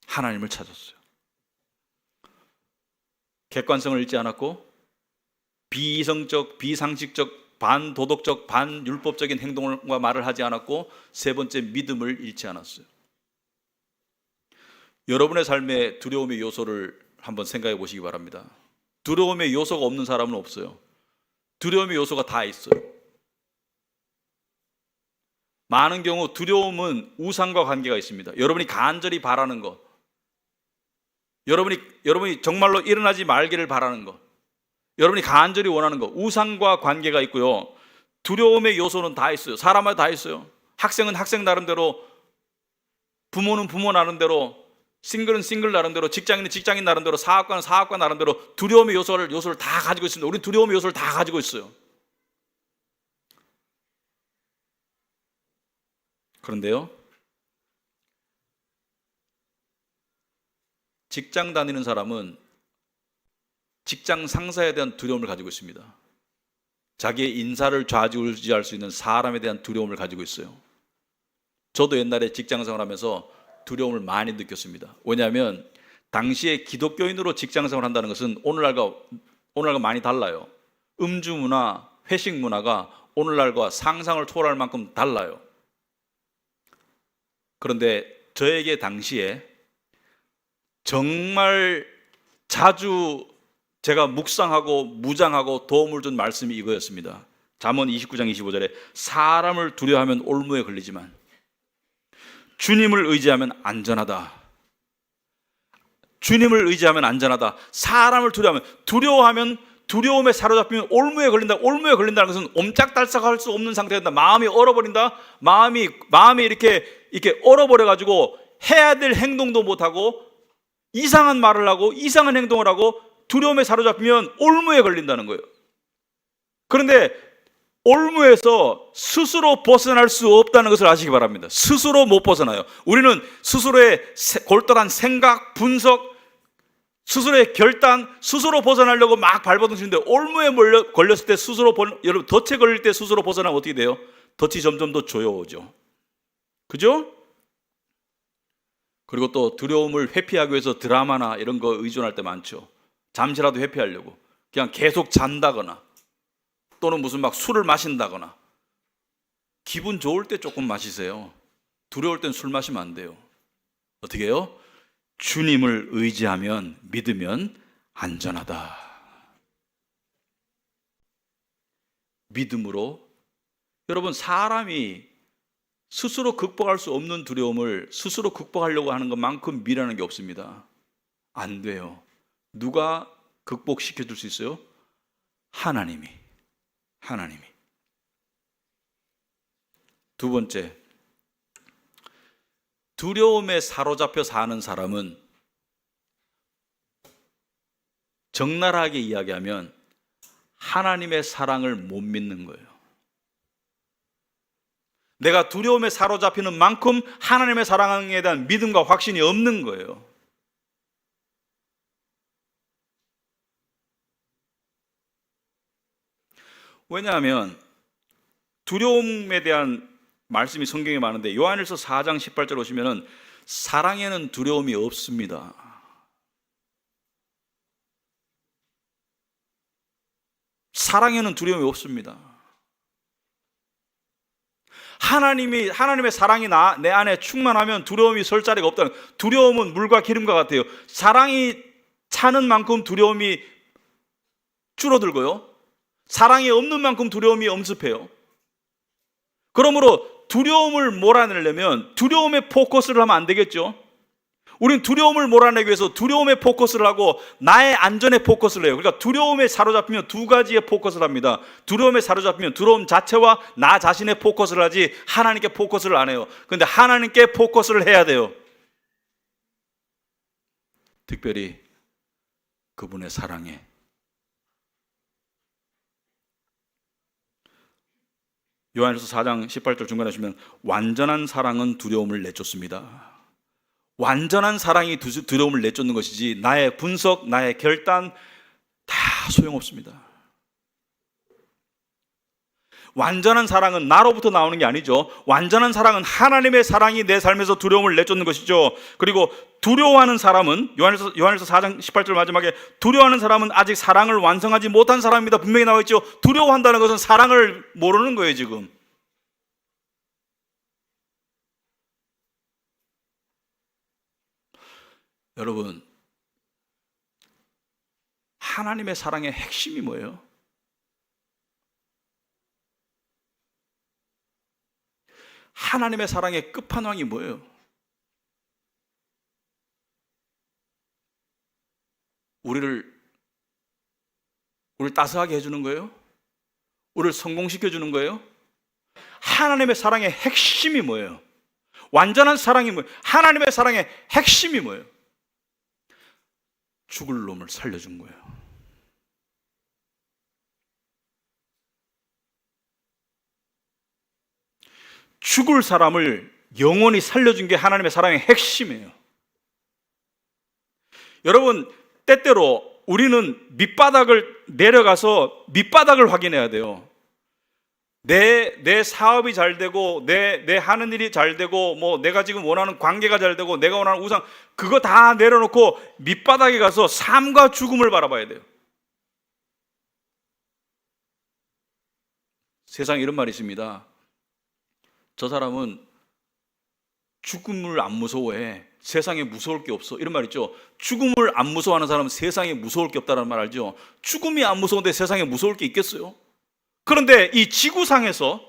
하나님을 찾았어요. 객관성을 잃지 않았고 비이성적, 비상식적, 반도덕적, 반율법적인 행동과 말을 하지 않았고, 세 번째, 믿음을 잃지 않았어요. 여러분의 삶에 두려움의 요소를 한번 생각해 보시기 바랍니다. 두려움의 요소가 없는 사람은 없어요. 두려움의 요소가 다 있어요. 많은 경우 두려움은 우상과 관계가 있습니다. 여러분이 간절히 바라는 것, 여러분이 정말로 일어나지 말기를 바라는 것, 여러분이 간절히 원하는 것, 우상과 관계가 있고요. 두려움의 요소는 다 있어요. 사람마다 다 있어요. 학생은 학생 나름대로, 부모는 부모 나름대로, 싱글은 싱글 나름대로, 직장인은 직장인 나름대로, 사업가는 사업가 나름대로 두려움의 요소를 다 가지고 있습니다. 우리는 두려움의 요소를 다 가지고 있어요. 그런데요, 직장 다니는 사람은 직장 상사에 대한 두려움을 가지고 있습니다. 자기의 인사를 좌지우지할 수 있는 사람에 대한 두려움을 가지고 있어요. 저도 옛날에 직장 생활하면서 두려움을 많이 느꼈습니다. 왜냐하면 당시에 기독교인으로 직장 생활을 한다는 것은 오늘날과 많이 달라요. 음주 문화, 회식 문화가 오늘날과 상상을 초월할 만큼 달라요. 그런데 저에게 당시에 정말 자주 제가 묵상하고 무장하고 도움을 준 말씀이 이거였습니다. 잠언 29장 25절에 사람을 두려워하면 올무에 걸리지만 주님을 의지하면 안전하다. 주님을 의지하면 안전하다. 사람을 두려워하면 두려움에 사로잡히면 올무에 걸린다. 올무에 걸린다는 것은 옴짝달싹할 수 없는 상태가 된다. 마음이 얼어버린다. 마음이 이렇게 얼어버려가지고 해야 될 행동도 못하고 이상한 말을 하고 이상한 행동을 하고 두려움에 사로잡히면 올무에 걸린다는 거예요. 그런데 올무에서 스스로 벗어날 수 없다는 것을 아시기 바랍니다. 스스로 못 벗어나요. 우리는 스스로의 골똘한 생각, 분석, 스스로의 결단, 스스로 벗어나려고 막 발버둥치는데 올무에 걸렸을 때 여러분 덫에 걸릴 때 스스로 벗어나면 어떻게 돼요? 덫이 점점 더 조여오죠. 그죠? 그리고 또 두려움을 회피하기 위해서 드라마나 이런 거 의존할 때 많죠. 잠시라도 회피하려고 그냥 계속 잔다거나 또는 무슨 막 술을 마신다거나. 기분 좋을 때 조금 마시세요. 두려울 땐 술 마시면 안 돼요. 어떻게 해요? 주님을 의지하면, 믿으면 안전하다. 믿음으로, 여러분, 사람이 스스로 극복할 수 없는 두려움을 스스로 극복하려고 하는 것만큼 미련한 게 없습니다. 안 돼요. 누가 극복시켜 줄 수 있어요? 하나님이. 두 번째, 두려움에 사로잡혀 사는 사람은 적나라하게 이야기하면 하나님의 사랑을 못 믿는 거예요. 내가 두려움에 사로잡히는 만큼 하나님의 사랑에 대한 믿음과 확신이 없는 거예요. 왜냐하면 두려움에 대한 말씀이 성경에 많은데 요한일서 4장 18절 오시면은 사랑에는 두려움이 없습니다. 사랑에는 두려움이 없습니다. 하나님의 사랑이 내 안에 충만하면 두려움이 설 자리가 없다는, 두려움은 물과 기름과 같아요. 사랑이 차는 만큼 두려움이 줄어들고요, 사랑이 없는 만큼 두려움이 엄습해요. 그러므로 두려움을 몰아내려면 두려움에 포커스를 하면 안 되겠죠. 우린 두려움을 몰아내기 위해서 두려움에 포커스를 하고 나의 안전에 포커스를 해요. 그러니까 두려움에 사로잡히면 두 가지에 포커스를 합니다. 두려움에 사로잡히면 두려움 자체와 나 자신에 포커스를 하지 하나님께 포커스를 안 해요. 그런데 하나님께 포커스를 해야 돼요. 특별히 그분의 사랑에. 요한일서 4장 18절 중간에 보시면 완전한 사랑은 두려움을 내쫓습니다. 완전한 사랑이 두려움을 내쫓는 것이지 나의 분석, 나의 결단 다 소용없습니다. 완전한 사랑은 나로부터 나오는 게 아니죠. 완전한 사랑은 하나님의 사랑이 내 삶에서 두려움을 내쫓는 것이죠. 그리고 두려워하는 사람은 요한일서 4장 18절 마지막에 두려워하는 사람은 아직 사랑을 완성하지 못한 사람입니다. 분명히 나와 있죠. 두려워한다는 것은 사랑을 모르는 거예요, 지금. 여러분, 하나님의 사랑의 핵심이 뭐예요? 하나님의 사랑의 끝판왕이 뭐예요? 우리를 따스하게 해주는 거예요? 우리를 성공시켜주는 거예요? 하나님의 사랑의 핵심이 뭐예요? 완전한 사랑이 뭐예요? 하나님의 사랑의 핵심이 뭐예요? 죽을 놈을 살려준 거예요. 죽을 사람을 영원히 살려준 게 하나님의 사랑의 핵심이에요. 여러분, 때때로 우리는 밑바닥을 내려가서 밑바닥을 확인해야 돼요. 내 사업이 잘 되고 내 하는 일이 잘 되고 뭐 내가 지금 원하는 관계가 잘 되고 내가 원하는 우상, 그거 다 내려놓고 밑바닥에 가서 삶과 죽음을 바라봐야 돼요. 세상에 이런 말이 있습니다. 저 사람은 죽음을 안 무서워해. 세상에 무서울 게 없어. 이런 말 있죠. 죽음을 안 무서워하는 사람은 세상에 무서울 게 없다는 말 알죠. 죽음이 안 무서운데 세상에 무서울 게 있겠어요? 그런데 이 지구상에서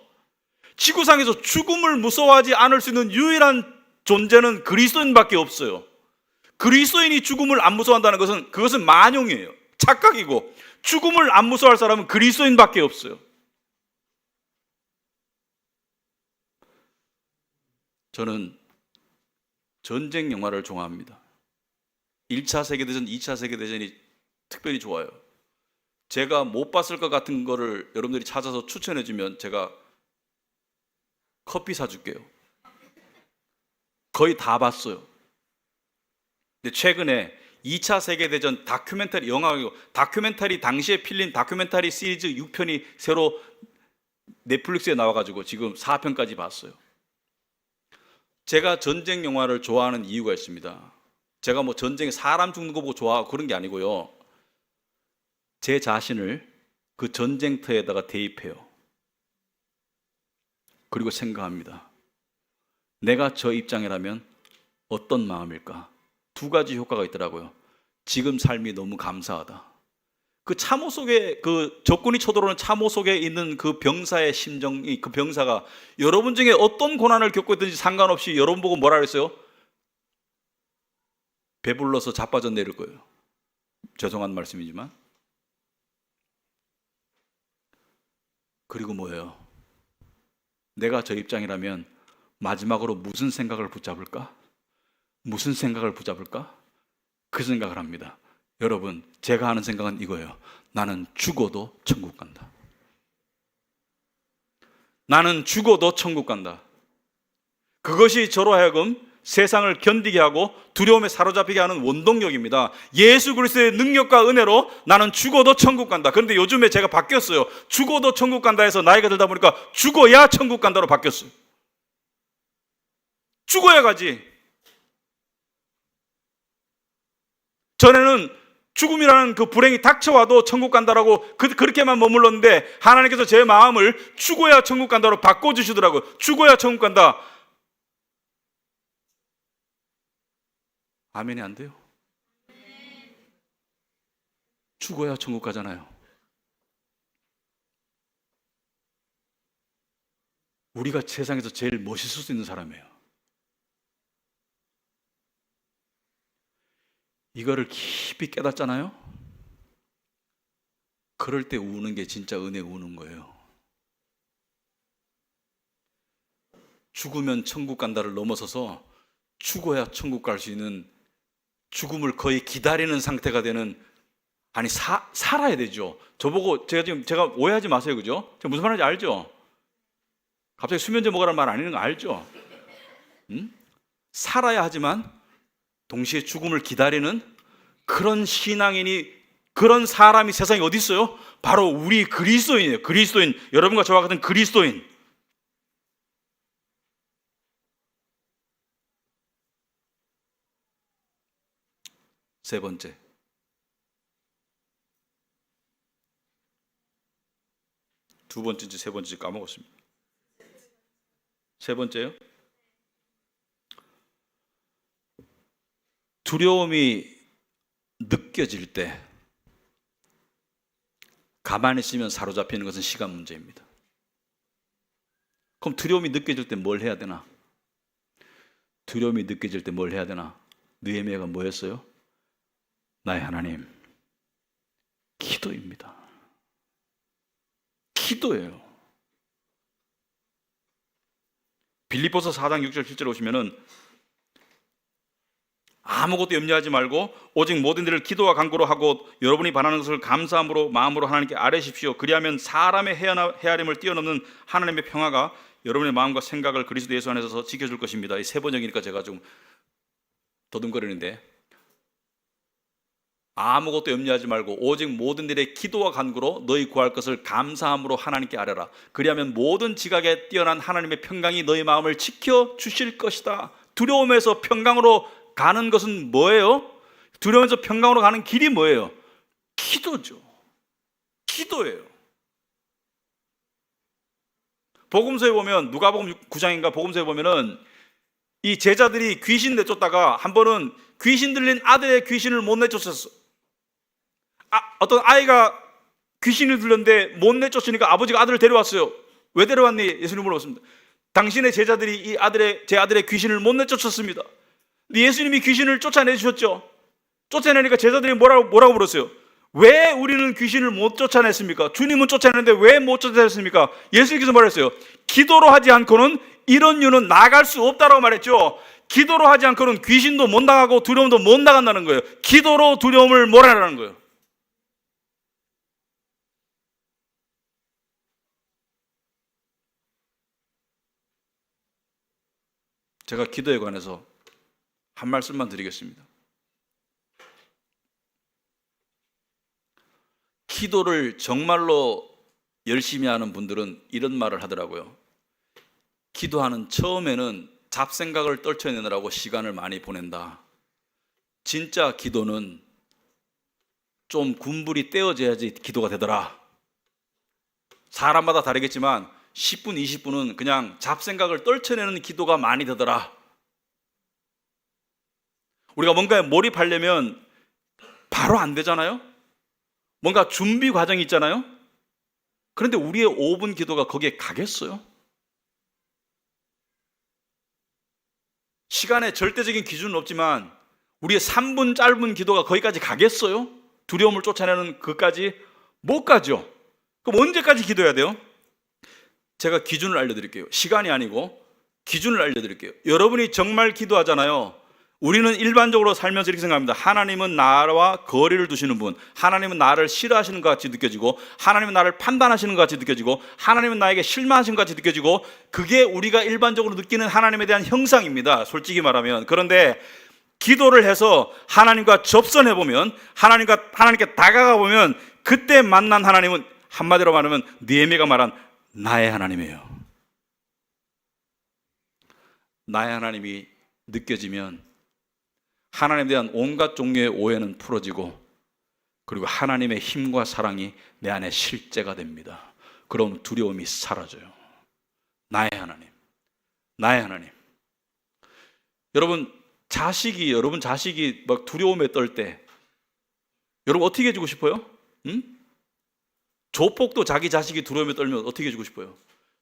죽음을 무서워하지 않을 수 있는 유일한 존재는 그리스도인밖에 없어요. 그리스도인이 죽음을 안 무서워한다는 것은 그것은 만용이에요. 착각이고, 죽음을 안 무서워할 사람은 그리스도인밖에 없어요. 저는 전쟁 영화를 좋아합니다. 1차 세계대전, 2차 세계대전이 특별히 좋아요. 제가 못 봤을 것 같은 거를 여러분들이 찾아서 추천해 주면 제가 커피 사줄게요. 거의 다 봤어요. 근데 최근에 2차 세계대전 다큐멘터리 영화고, 다큐멘터리 당시에 필린 다큐멘터리 시리즈 6편이 새로 넷플릭스에 나와가지고 지금 4편까지 봤어요. 제가 전쟁 영화를 좋아하는 이유가 있습니다. 제가 뭐 전쟁에 사람 죽는 거 보고 좋아하고 그런 게 아니고요. 제 자신을 그 전쟁터에다가 대입해요. 그리고 생각합니다. 내가 저 입장이라면 어떤 마음일까? 두 가지 효과가 있더라고요. 지금 삶이 너무 감사하다. 그 참호 속에, 그 적군이 쳐들어오는 참호 속에 있는 그 병사의 심정이, 그 병사가 여러분 중에 어떤 고난을 겪고 있든지 상관없이 여러분 보고 뭐라 그랬어요? 배불러서 자빠져 내릴 거예요. 죄송한 말씀이지만. 그리고 뭐예요? 내가 저 입장이라면 마지막으로 무슨 생각을 붙잡을까? 무슨 생각을 붙잡을까? 그 생각을 합니다. 여러분, 제가 하는 생각은 이거예요. 나는 죽어도 천국 간다. 나는 죽어도 천국 간다. 그것이 저로 하여금 세상을 견디게 하고 두려움에 사로잡히게 하는 원동력입니다. 예수 그리스도의 능력과 은혜로 나는 죽어도 천국 간다. 그런데 요즘에 제가 바뀌었어요. 죽어도 천국 간다 해서 나이가 들다 보니까 죽어야 천국 간다로 바뀌었어요. 죽어야 가지. 전에는 죽음이라는 그 불행이 닥쳐와도 천국 간다라고 그렇게만 머물렀는데 하나님께서 제 마음을 죽어야 천국 간다로 바꿔주시더라고요. 죽어야 천국 간다. 아멘이 안 돼요. 죽어야 천국 가잖아요. 우리가 세상에서 제일 멋있을 수 있는 사람이에요. 이거를 깊이 깨닫잖아요. 그럴 때 우는 게 진짜 은혜 우는 거예요. 죽으면 천국 간다를 넘어서서 죽어야 천국 갈 수 있는, 죽음을 거의 기다리는 상태가 되는, 아니 살아야 되죠. 저보고 제가 오해하지 마세요, 그죠? 제가 무슨 말인지 알죠? 갑자기 수면제 먹으라는 말 아니는 거 알죠? 살아야 하지만 동시에 죽음을 기다리는 그런 신앙인이, 그런 사람이 세상에 어디 있어요? 바로 우리 그리스도인이에요. 그리스도인, 여러분과 저와 같은 그리스도인. 세 번째, 두 번째인지 세 번째인지 까먹었습니다. 세 번째요. 두려움이 느껴질 때 가만히 있으면 사로잡히는 것은 시간 문제입니다. 그럼 두려움이 느껴질 때 뭘 해야 되나? 두려움이 느껴질 때 뭘 해야 되나? 느헤미야가 뭐였어요? 나의 하나님, 기도입니다. 기도예요. 빌립보서 4장 6절 7절 오시면은 아무것도 염려하지 말고 오직 모든 일을 기도와 간구로 하고 여러분이 바라는 것을 감사함으로 마음으로 하나님께 아뢰십시오. 그리하면 사람의 헤아림을 뛰어넘는 하나님의 평화가 여러분의 마음과 생각을 그리스도 예수 안에서 지켜줄 것입니다. 이 세 번역이니까 제가 좀 더듬거리는데, 아무것도 염려하지 말고 오직 모든 일에 기도와 간구로 너희 구할 것을 감사함으로 하나님께 아뢰라. 그리하면 모든 지각에 뛰어난 하나님의 평강이 너희 마음을 지켜주실 것이다. 두려움에서 평강으로 가는 것은 뭐예요? 두려움에서 평강으로 가는 길이 뭐예요? 기도죠. 기도예요. 복음서에 보면, 누가복음 9장인가 복음서에 보면은 이 제자들이 귀신 내쫓다가 한 번은 귀신 들린 아들의 귀신을 못 내쫓았어. 어떤 아이가 귀신이 들렸는데 못 내쫓으니까 아버지가 아들을 데려왔어요. 왜 데려왔니? 예수님 물어봤습니다. 당신의 제자들이 제 아들의 귀신을 못 내쫓았습니다. 예수님이 귀신을 쫓아내 주셨죠. 쫓아내니까 제자들이 뭐라고 물었어요? 왜 우리는 귀신을 못 쫓아냈습니까? 주님은 쫓아내는데 왜 못 쫓아냈습니까? 예수님께서 말했어요. 기도로 하지 않고는 이런 유는 나갈 수 없다라고 말했죠. 기도로 하지 않고는 귀신도 못 나가고 두려움도 못 나간다는 거예요. 기도로 두려움을 몰아내라는 거예요. 제가 기도에 관해서 한 말씀만 드리겠습니다. 기도를 정말로 열심히 하는 분들은 이런 말을 하더라고요. 기도하는 처음에는 잡생각을 떨쳐내느라고 시간을 많이 보낸다. 진짜 기도는 좀 군불이 떼어져야지 기도가 되더라. 사람마다 다르겠지만 10분, 20분은 그냥 잡생각을 떨쳐내는 기도가 많이 되더라. 우리가 뭔가에 몰입하려면 바로 안 되잖아요? 뭔가 준비 과정이 있잖아요? 그런데 우리의 5분 기도가 거기에 가겠어요? 시간에 절대적인 기준은 없지만 우리의 3분 짧은 기도가 거기까지 가겠어요? 두려움을 쫓아내는 그까지 못 가죠. 그럼 언제까지 기도해야 돼요? 제가 기준을 알려드릴게요. 시간이 아니고 기준을 알려드릴게요. 여러분이 정말 기도하잖아요. 우리는 일반적으로 살면서 이렇게 생각합니다. 하나님은 나와 거리를 두시는 분, 하나님은 나를 싫어하시는 것 같이 느껴지고, 하나님은 나를 판단하시는 것 같이 느껴지고, 하나님은 나에게 실망하시는 것 같이 느껴지고, 그게 우리가 일반적으로 느끼는 하나님에 대한 형상입니다. 솔직히 말하면. 그런데 기도를 해서 하나님과 접선해보면, 하나님께 다가가보면, 그때 만난 하나님은 한마디로 말하면 느헤미야가 말한 나의 하나님이에요. 나의 하나님이 느껴지면 하나님에 대한 온갖 종류의 오해는 풀어지고, 그리고 하나님의 힘과 사랑이 내 안에 실제가 됩니다. 그럼 두려움이 사라져요. 나의 하나님, 나의 하나님. 여러분 자식이 막 두려움에 떨 때 여러분 어떻게 해주고 싶어요? 응? 조폭도 자기 자식이 두려움에 떨면 어떻게 해주고 싶어요?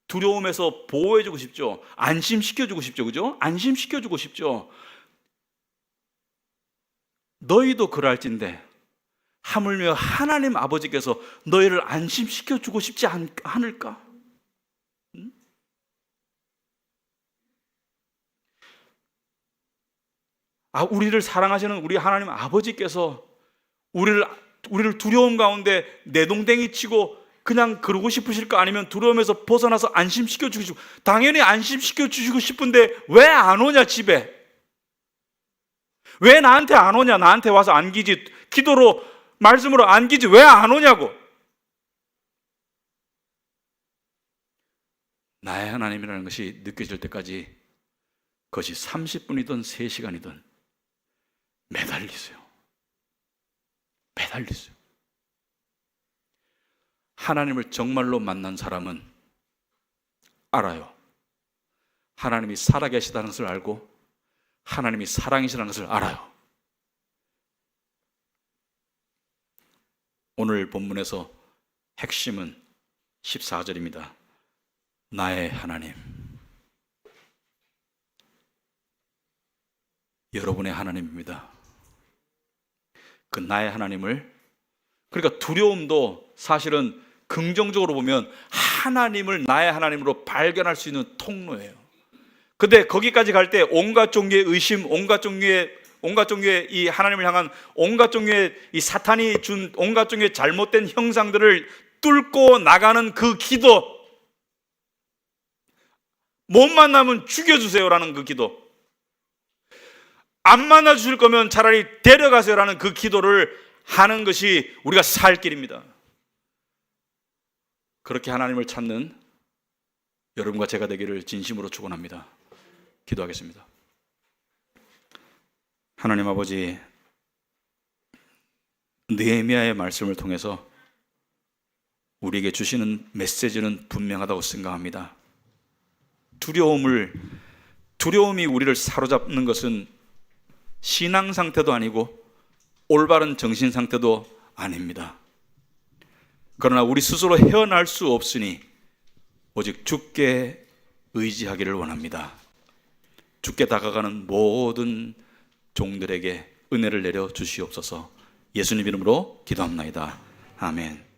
두려움에서 보호해주고 싶죠. 안심시켜주고 싶죠. 그죠? 안심시켜주고 싶죠. 너희도 그럴진데 하물며 하나님 아버지께서 너희를 안심시켜주고 싶지 않을까? 응? 우리를 사랑하시는 우리 하나님 아버지께서 우리를 두려움 가운데 내동댕이 치고 그냥 그러고 싶으실까? 아니면 두려움에서 벗어나서 안심시켜 주시고, 당연히 안심시켜 주시고 싶은데 왜 안 오냐 집에? 왜 나한테 안 오냐? 나한테 와서 안기지, 기도로 말씀으로 안기지 왜 안 오냐고. 나의 하나님이라는 것이 느껴질 때까지 그것이 30분이든 3시간이든 매달리세요. 매달리세요. 하나님을 정말로 만난 사람은 알아요. 하나님이 살아계시다는 것을 알고 하나님이 사랑이시라는 것을 알아요. 오늘 본문에서 핵심은 14절입니다. 나의 하나님. 여러분의 하나님입니다. 그 나의 하나님을, 그러니까 두려움도 사실은 긍정적으로 보면 하나님을 나의 하나님으로 발견할 수 있는 통로예요. 근데 거기까지 갈 때 온갖 종류의 의심, 온갖 종류의 이 하나님을 향한 온갖 종류의 이 사탄이 준 온갖 종류의 잘못된 형상들을 뚫고 나가는 그 기도, 못 만나면 죽여주세요라는 그 기도, 안 만나 주실 거면 차라리 데려가세요라는 그 기도를 하는 것이 우리가 살 길입니다. 그렇게 하나님을 찾는 여러분과 제가 되기를 진심으로 축원합니다. 기도하겠습니다. 하나님 아버지, 느헤미야의 말씀을 통해서 우리에게 주시는 메시지는 분명하다고 생각합니다. 두려움이 우리를 사로잡는 것은 신앙 상태도 아니고 올바른 정신 상태도 아닙니다. 그러나 우리 스스로 헤어날 수 없으니 오직 주께 의지하기를 원합니다. 주께 다가가는 모든 종들에게 은혜를 내려 주시옵소서. 예수님 이름으로 기도합나이다. 아멘.